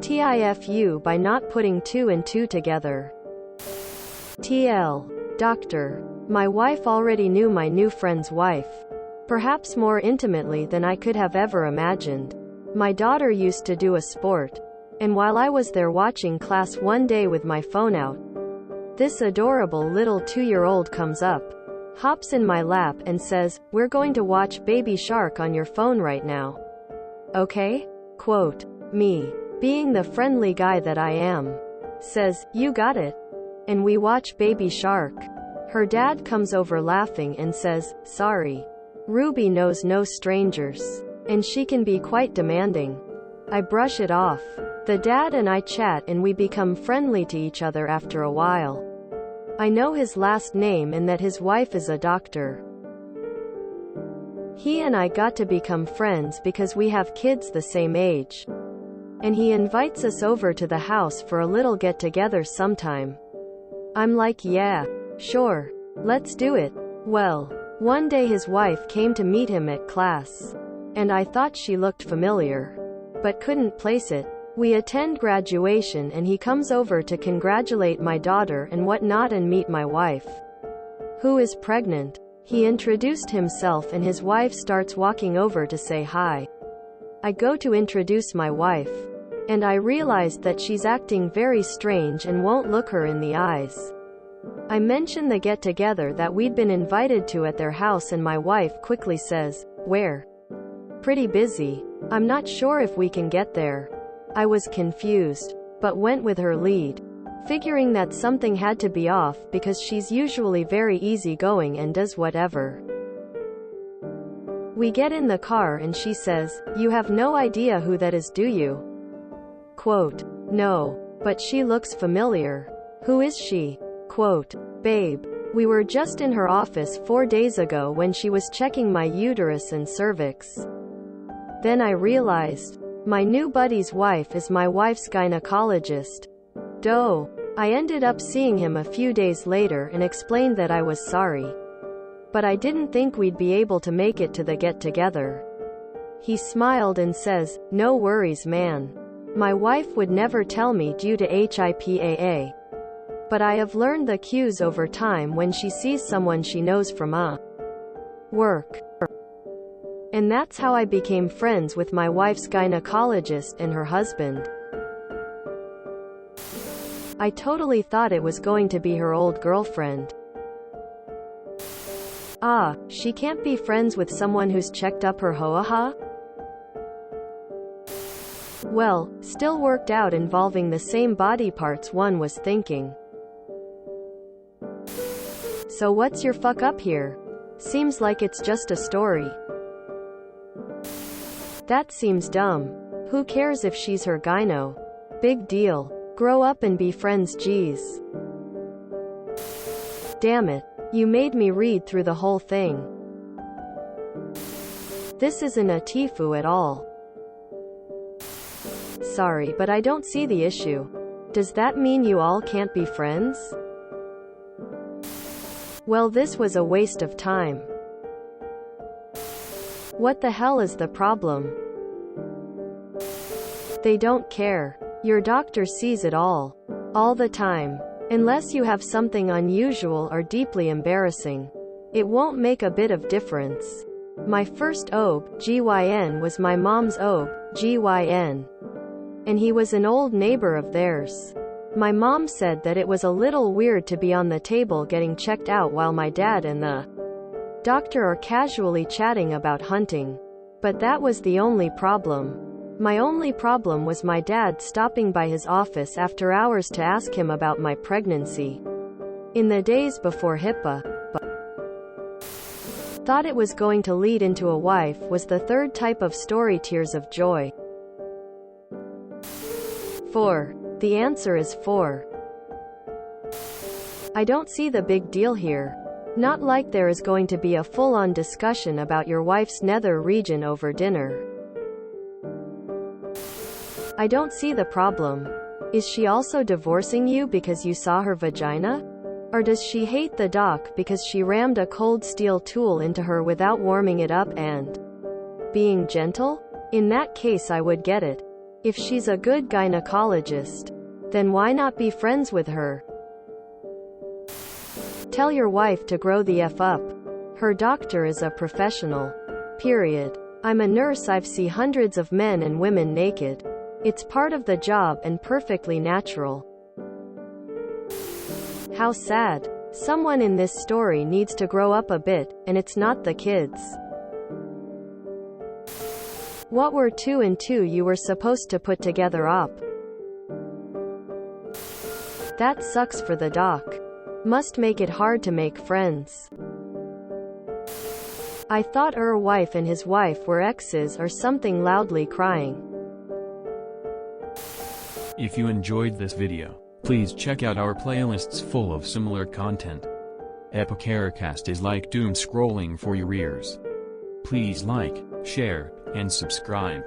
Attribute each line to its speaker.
Speaker 1: TIFU by not putting two and two together. TL. Doctor. My wife already knew my new friend's wife. Perhaps more intimately than I could have ever imagined. My daughter used to do a sport. And while I was there watching class one day with my phone out, this adorable little 2-year-old comes up, hops in my lap and says, "We're going to watch Baby Shark on your phone right now. Okay?" Quote. Me, being the friendly guy that I am, says, "You got it." And we watch Baby Shark. Her dad comes over laughing and says, "Sorry. Ruby knows no strangers. And she can be quite demanding." I brush it off. The dad and I chat and we become friendly to each other after a while. I know his last name and that his wife is a doctor. He and I got to become friends because we have kids the same age. And he invites us over to the house for a little get-together sometime. I'm like, yeah, sure, let's do it. Well, one day his wife came to meet him at class. And I thought she looked familiar, but couldn't place it. We attend graduation and he comes over to congratulate my daughter and whatnot and meet my wife, who is pregnant. He introduced himself and his wife starts walking over to say hi. I go to introduce my wife, and I realized that she's acting very strange and won't look her in the eyes. I mention the get-together that we'd been invited to at their house and my wife quickly says, "Where?" "Pretty busy. I'm not sure if we can get there." I was confused, but went with her lead, figuring that something had to be off because she's usually very easygoing and does whatever. We get in the car and she says, "You have no idea who that is, do you?" Quote. "No. But she looks familiar." "Who is she?" Quote. "Babe. We were just in her office 4 days ago when she was checking my uterus and cervix." Then I realized, my new buddy's wife is my wife's gynecologist. Doh. I ended up seeing him a few days later and explained that I was sorry, but I didn't think we'd be able to make it to the get-together. He smiled and says, "No worries, man. My wife would never tell me due to HIPAA. But I have learned the cues over time when she sees someone she knows from work." And that's how I became friends with my wife's gynecologist and her husband. I totally thought it was going to be her old girlfriend. Ah, she can't be friends with someone who's checked up her hoa-ha? Well, still worked out involving the same body parts, one was thinking. So what's your fuck up here? Seems like it's just a story. That seems dumb. Who cares if she's her gyno? Big deal. Grow up and be friends, geez. Damn it. You made me read through the whole thing. This isn't a TIFU at all. Sorry, but I don't see the issue. Does that mean you all can't be friends? Well, this was a waste of time. What the hell is the problem? They don't care. Your doctor sees it all the time. Unless you have something unusual or deeply embarrassing, it won't make a bit of difference. My first OB/GYN was my mom's OB/GYN. And he was an old neighbor of theirs. My mom said that it was a little weird to be on the table getting checked out while my dad and the doctor are casually chatting about hunting. But that was the only problem. My only problem was my dad stopping by his office after hours to ask him about my pregnancy. In the days before HIPAA. Thought it was going to lead into a wife was the third type of story, tears of joy. 4. The answer is 4. I don't see the big deal here. Not like there is going to be a full-on discussion about your wife's nether region over dinner. I don't see the problem. Is she also divorcing you because you saw her vagina? Or does she hate the doc because she rammed a cold steel tool into her without warming it up and being gentle? In that case I would get it. If she's a good gynecologist, then why not be friends with her? Tell your wife to grow the F up. Her doctor is a professional. Period. I'm a nurse. I've seen hundreds of men and women naked. It's part of the job and perfectly natural. How sad. Someone in this story needs to grow up a bit, and it's not the kids. What were 2 and 2 you were supposed to put together up? That sucks for the doc. Must make it hard to make friends. I thought her wife and his wife were exes or something. Loudly crying.
Speaker 2: If you enjoyed this video, please check out our playlists full of similar content. Epicaricast is like doom scrolling for your ears. Please like, share, and subscribe.